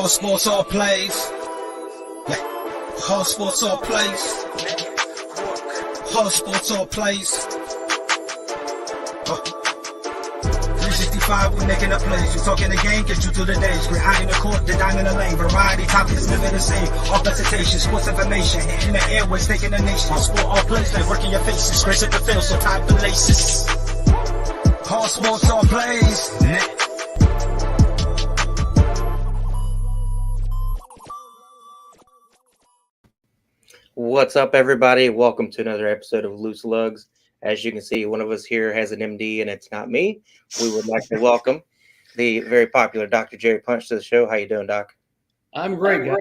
All sports, all plays. Yeah. All sports, all plays. All sports, all plays. 365, we making a plays. You talking the game, get you through the days. We're high in the court, the dime in the lane. Variety topics, living the same. All presentation, sports information. Hitting the airways, taking the nation. All sport, all plays, they working your faces. Grace at the field, so tie the laces. All sports, all plays. What's up, everybody? Welcome to another episode of Lugs. As you can see, one of us here has an MD, and it's not me. We would like to welcome the very popular Dr. Jerry Punch to the show. How you doing, Doc? I'm great, guys.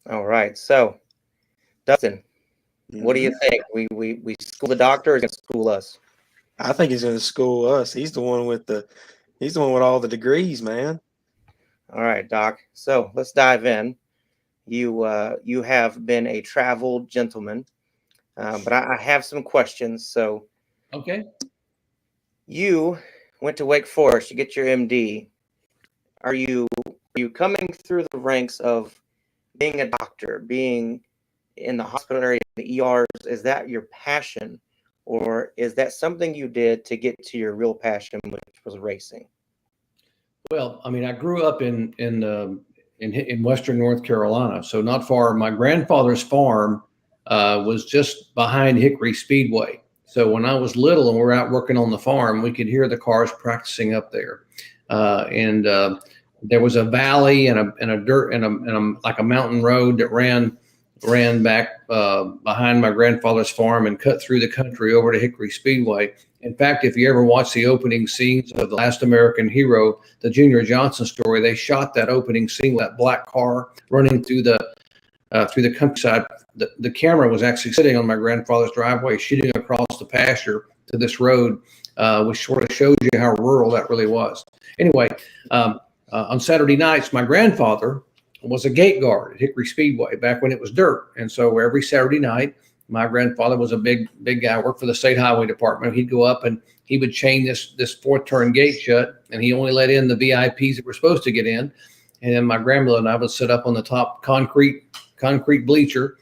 All right. So, Dustin, what do you think? We school the doctor, or is he gonna school us? I think he's going to school us. He's the one with all the degrees, man. All right, Doc. So let's dive in. You have been a traveled gentleman, but I have some questions. So, okay, you went to Wake Forest. You get your MD. Are you coming through the ranks of being a doctor, being in the hospital area, the ERs? Is that your passion, or is that something you did to get to your real passion, which was racing? well, I mean, I grew up in Western North Carolina, so not far. My grandfather's farm was just behind Hickory Speedway. So when I was little and we were out working on the farm, we could hear the cars practicing up there. And there was a valley and a dirt and like a mountain road that ran back behind my grandfather's farm and cut through the country over to Hickory Speedway. In fact, if you ever watch the opening scenes of The Last American Hero, the Junior Johnson story, they shot that opening scene with that black car running through the countryside. The camera was actually sitting on my grandfather's driveway, shooting across the pasture to this road, which sort of shows you how rural that really was. Anyway, on Saturday nights, my grandfather was a gate guard at Hickory Speedway back when it was dirt. And so every Saturday night, my grandfather was a big guy, worked for the state highway department. He'd go up and he would chain this fourth turn gate shut, and he only let in the VIPs that were supposed to get in. And then my grandmother and I would sit up on the top concrete bleacher,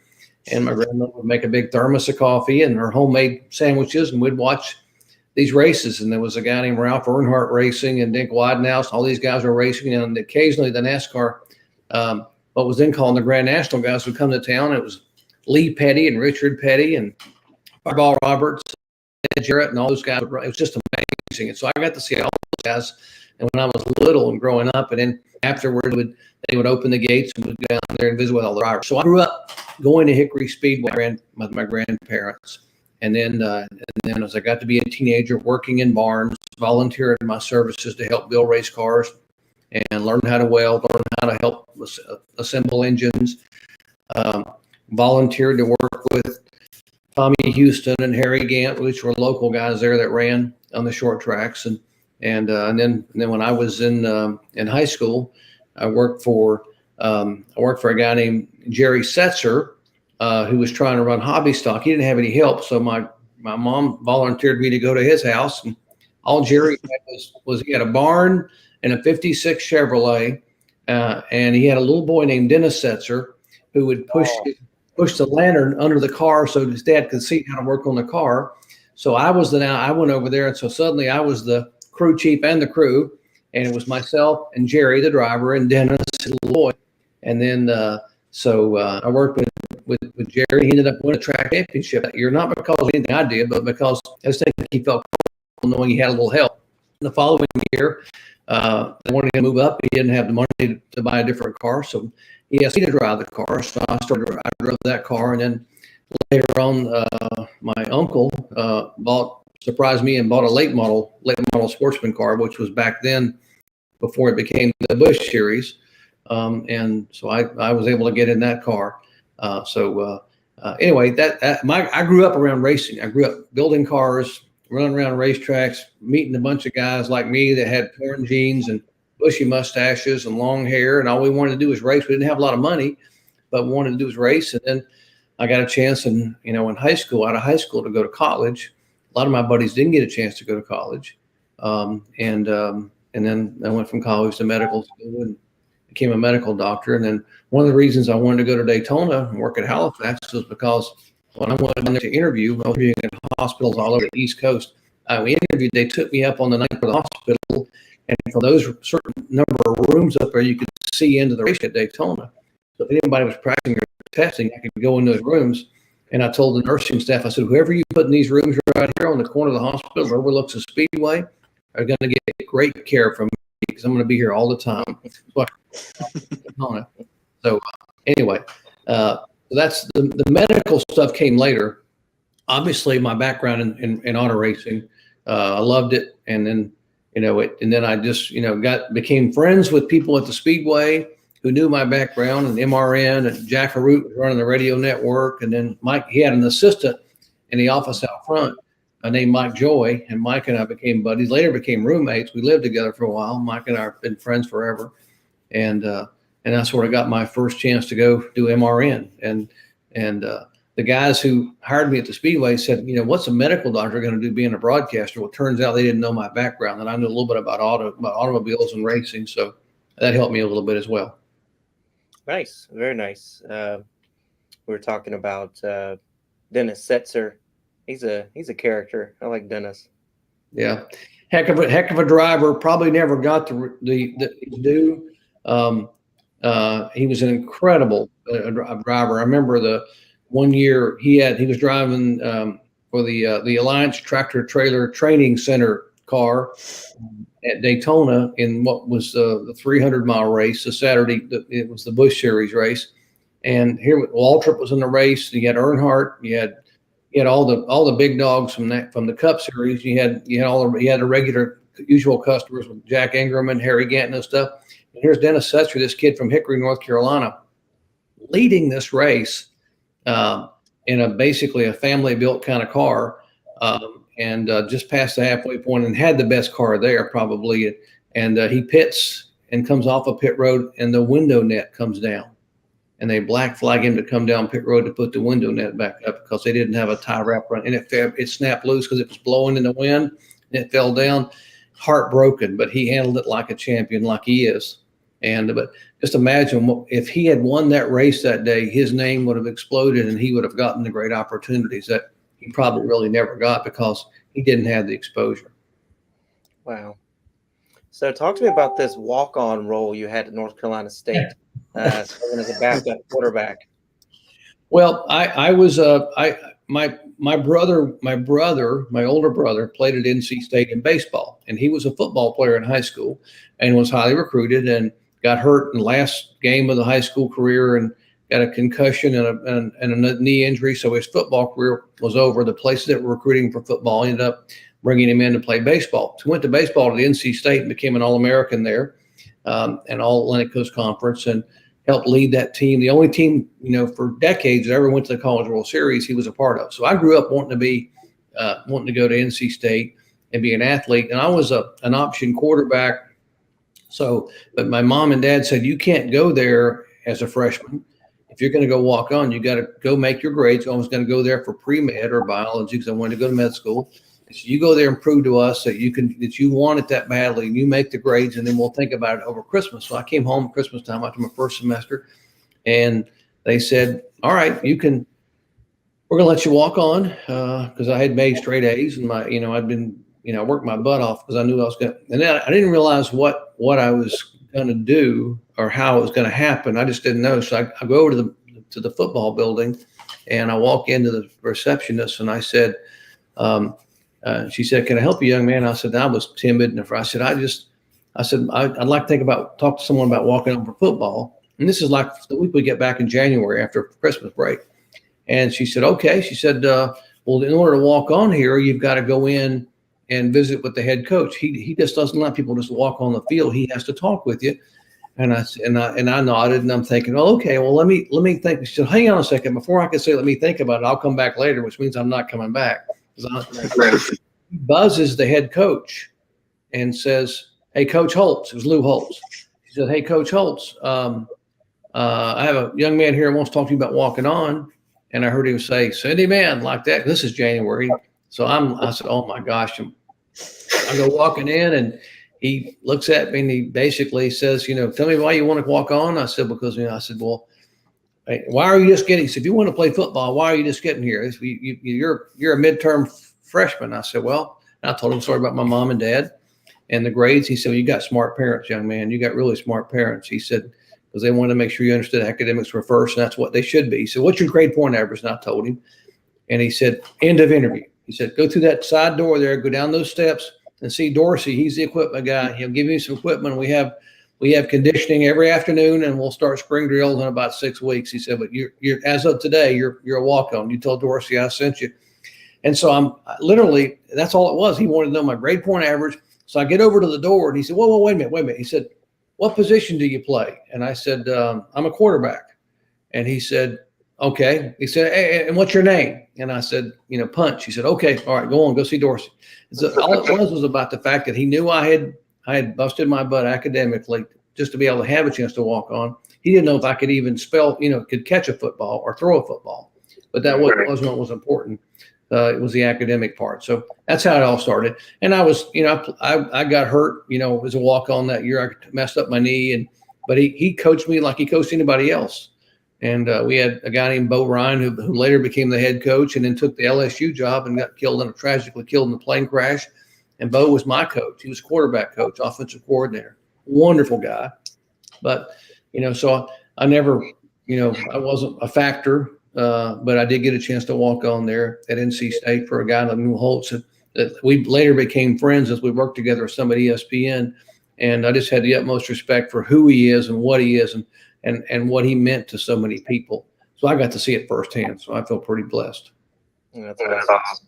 and my grandmother would make a big thermos of coffee and her homemade sandwiches, and we'd watch these races. And there was a guy named Ralph Earnhardt racing, and Dick Widenhouse. All these guys were racing, and occasionally the NASCAR, what was then called the Grand National guys, would come to town. It was Lee Petty and Richard Petty and Fireball Roberts, Ed Jarrett, and all those guys. It was just amazing. And so I got to see all those guys. And when I was little and growing up, and then afterward, they would open the gates and we'd go down there and visit with all the drivers. So I grew up going to Hickory Speedway with my grandparents. And then as I got to be a teenager, working in barns, volunteered in my services to help build race cars and learn how to weld, learn how to help assemble engines. Volunteered to work with Tommy Houston and Harry Gant, which were local guys there that ran on the short tracks. And then when I was in high school, I worked for a guy named Jerry Setzer, who was trying to run hobby stock. He didn't have any help, so my mom volunteered me to go to his house. And all Jerry had was he had a barn and a '56 Chevrolet, and he had a little boy named Dennis Setzer who would push the lantern under the car so his dad could see how to work on the car. So I went over there, and so suddenly I was the crew chief and the crew, and it was myself and Jerry, the driver, and Dennis, the little boy. And then I worked with Jerry. He ended up winning a track championship that year, not because of anything I did, but because I just think he felt comfortable knowing he had a little help. The following year, they wanted to move up. He didn't have the money to buy a different car, so he asked me to drive the car. So I drove that car, and then later on, my uncle surprised me and bought a late model sportsman car, which was back then before it became the Busch series. And so I was able to get in that car. Anyway, I grew up around racing. I grew up building cars, running around racetracks, meeting a bunch of guys like me that had torn jeans and bushy mustaches and long hair, and all we wanted to do was race. We didn't have a lot of money, but we wanted to do was race. And then I got a chance out of high school to go to college. A lot of my buddies didn't get a chance to go to college. And then I went from college to medical school and became a medical doctor. And then one of the reasons I wanted to go to Daytona and work at Halifax was because when I went down there to interview, I was interviewing in hospitals all over the East Coast. We interviewed, they took me up on the ninth floor of the hospital, and for those certain number of rooms up there, you could see into the race at Daytona. So if anybody was practicing or testing, I could go in those rooms. And I told the nursing staff, I said, whoever you put in these rooms right here on the corner of the hospital that overlooks the speedway are going to get great care from me because I'm going to be here all the time. So anyway, that's the medical stuff came later. Obviously, my background in auto racing, I loved it. And then, and then I just, became friends with people at the Speedway who knew my background, and MRN, and Jack Harut was running the radio network. And then Mike, he had an assistant in the office out front named Mike Joy, and Mike and I became buddies, later became roommates. We lived together for a while. Mike and I have been friends forever. And that's where I got my first chance to go do MRN. And the guys who hired me at the Speedway said, what's a medical doctor going to do being a broadcaster? Well, it turns out they didn't know my background, and I knew a little bit about automobiles and racing. So that helped me a little bit as well. Nice. Very nice. We were talking about Dennis Setzer. He's a character. I like Dennis. Yeah. Heck of a driver. Probably never got the due. He was an incredible driver. I remember the one year he was driving for the Alliance Tractor Trailer Training Center car at Daytona in what was the 300-mile race, the Saturday. It was the Busch Series race, and here Waltrip was in the race. You had Earnhardt. You had all the big dogs from the Cup Series. You had the regular usual customers with Jack Ingram and Harry Ganton and stuff. And here's Dennis Setzer, this kid from Hickory, North Carolina, leading this race in basically a family-built kind of car, and just past the halfway point, and had the best car there probably. And he pits and comes off a pit road, and the window net comes down. And they black flag him to come down pit road to put the window net back up because they didn't have a tie wrap run. And it snapped loose because it was blowing in the wind, and it fell down. Heartbroken, but he handled it like a champion, like he is. But just imagine if he had won that race that day, his name would have exploded, and he would have gotten the great opportunities that he probably really never got because he didn't have the exposure. Wow. So talk to me about this walk-on role you had at North Carolina State, serving as a backup quarterback. Well, I was my older brother played at NC State in baseball, and he was a football player in high school and was highly recruited and got hurt in the last game of the high school career and got a concussion and a knee injury. So his football career was over. The places that were recruiting for football ended up bringing him in to play baseball. So he went to baseball at the NC State and became an All-American there, and All-Atlantic Coast Conference, and helped lead that team. The only team, for decades that ever went to the College World Series, he was a part of. So I grew up wanting to go to NC State and be an athlete. And I was an option quarterback. But my mom and dad said, you can't go there as a freshman. If you're going to go walk on, you got to go make your grades. I was going to go there for pre-med or biology because I wanted to go to med school. So you go there and prove to us that you want it that badly, and you make the grades, and then we'll think about it over Christmas. So I came home at Christmas time after my first semester, and they said, all right, we're going to let you walk on, because I had made straight A's, and I'd been, worked my butt off because I knew I was going to, and then I didn't realize what I was going to do or how it was going to happen. I just didn't know. So I go over to the football building, and I walk into the receptionist, and I said, she said, can I help you, young man? I said, I was timid. And I said, I'd like to talk to someone about walking on for football. And this is like the week we get back in January after Christmas break. And she said, okay. She said, well, in order to walk on here, you've got to go in and visit with the head coach. He just doesn't let people just walk on the field. He has to talk with you. And I nodded, and I'm thinking, oh, okay, well, let me think. She said, hang on a second. Before I can say, let me think about it, I'll come back later, which means I'm not coming back. He buzzes the head coach and says, hey, Coach Holtz. It was Lou Holtz. He said, hey, Coach Holtz, I have a young man here who wants to talk to you about walking on. And I heard him say, Cindy, man, like that. This is January. So I said, oh, my gosh. I go walking in, he looks at me and he basically says, tell me why you want to walk on. I said, because, I said, well, hey, why are you just getting, he said, if you want to play football, why are you just getting here? You're a midterm freshman. I said, well, and I told him a story about my mom and dad and the grades. He said, well, you got smart parents, young man. You got really smart parents. He said, because they wanted to make sure you understood academics were first, and that's what they should be. He said, what's your grade point average? And I told him. And he said, end of interview. He said, go through that side door there, go down those steps and see Dorsey. He's the equipment guy. He'll give you some equipment. We have conditioning every afternoon, and we'll start spring drills in about 6 weeks. He said, but you're as of today, you're a walk-on. You told Dorsey I sent you. And so I'm literally, that's all it was. He wanted to know my grade point average. So I get over to the door and he said, whoa, wait a minute. He said, what position do you play? And I said, I'm a quarterback. And he said, okay. He said, hey, and what's your name? And I said, Punch. He said, okay, all right, go on, go see Dorsey. And so all it was about the fact that he knew I had busted my butt academically just to be able to have a chance to walk on. He didn't know if I could even could catch a football or throw a football, but that wasn't what was important. It was the academic part. So that's how it all started. And I was, I got hurt, as a walk on that year. I messed up my knee, but he coached me like he coached anybody else. And we had a guy named Bo Ryan who later became the head coach and then took the LSU job and got tragically killed in a plane crash. And Bo was my coach. He was quarterback coach, offensive coordinator, wonderful guy. But, so I never, I wasn't a factor. But I did get a chance to walk on there at NC State for a guy named New Holtz. That we later became friends as we worked together with some at ESPN. And I just had the utmost respect for who he is and what he is and what he meant to so many people. So I got to see it firsthand. So I feel pretty blessed. That's awesome.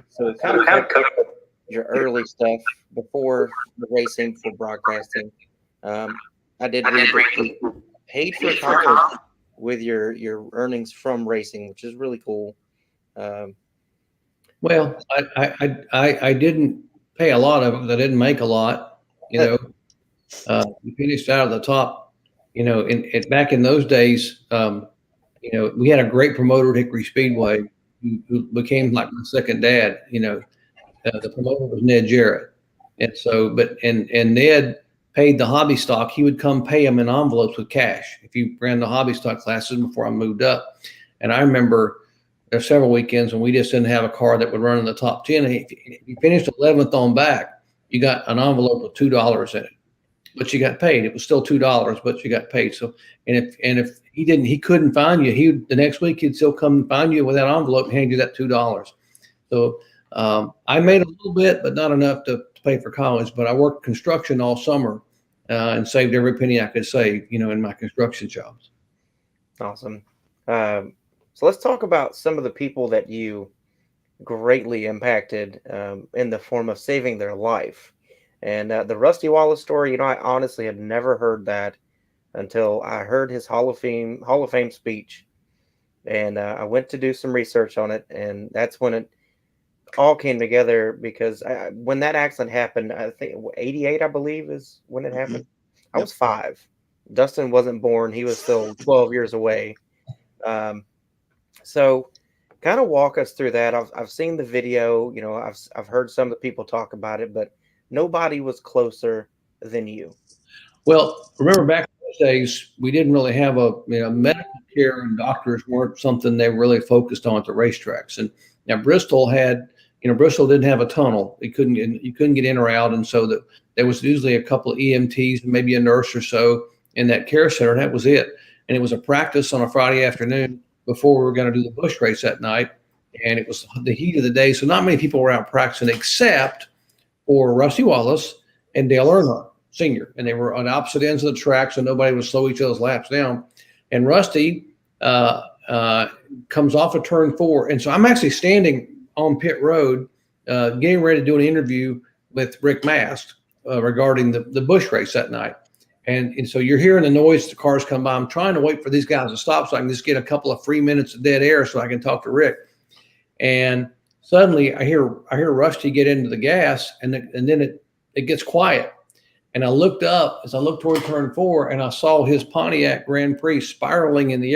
So kind of your early stuff before the racing, for broadcasting. I did read that you paid for college with your earnings from racing, which is really cool. Well, I didn't pay a lot of it because I didn't make a lot. We finished out of the top. Back in those days, we had a great promoter at Hickory Speedway who became like my second dad. The promoter was Ned Jarrett, and so and Ned paid the hobby stock. He would come pay them in envelopes with cash if you ran the hobby stock classes before I moved up. And I remember there were several weekends when we just didn't have a car that would run in the top 10. And if you finished 11th on back, you got an envelope with $2 in it, but you got paid. It was still $2, but you got paid. So, and if he couldn't find you, the next week he'd still come and find you with that envelope and hand you that $2. So I made a little bit, but not enough to pay for college. But I worked construction all summer. And saved every penny I could save, in my construction jobs. Awesome. So let's talk about some of the people that you greatly impacted in the form of saving their life. And the Rusty Wallace story, I honestly had never heard that until I heard his Hall of Fame speech. And I went to do some research on it, and that's when it all came together, because when that accident happened, I think 88, I believe, is when it happened. I was 5. Dustin wasn't born. He was still 12 years away. So kind of walk us through that. I've seen the video, I've heard some of the people talk about it, but nobody was closer than you. Well, remember back in those days, we didn't really have medical care, and doctors weren't something they really focused on at the racetracks. And now Bristol didn't have a tunnel. You couldn't get in or out. And so there was usually a couple of EMTs, maybe a nurse or so in that care center. And that was it. And it was a practice on a Friday afternoon before we were going to do the bush race that night. And it was the heat of the day. So not many people were out practicing except for Rusty Wallace and Dale Earnhardt Sr. And they were on opposite ends of the track, so nobody would slow each other's laps down. And Rusty comes off of turn 4. And so I'm actually standing on pit road, getting ready to do an interview with Rick Mast regarding the bush race that night. And so you're hearing the noise, the cars come by. I'm trying to wait for these guys to stop so I can just get a couple of free minutes of dead air so I can talk to Rick. And suddenly I hear Rusty get into the gas, and then it gets quiet. And I looked up as I looked toward turn 4, and I saw his Pontiac Grand Prix spiraling in the air.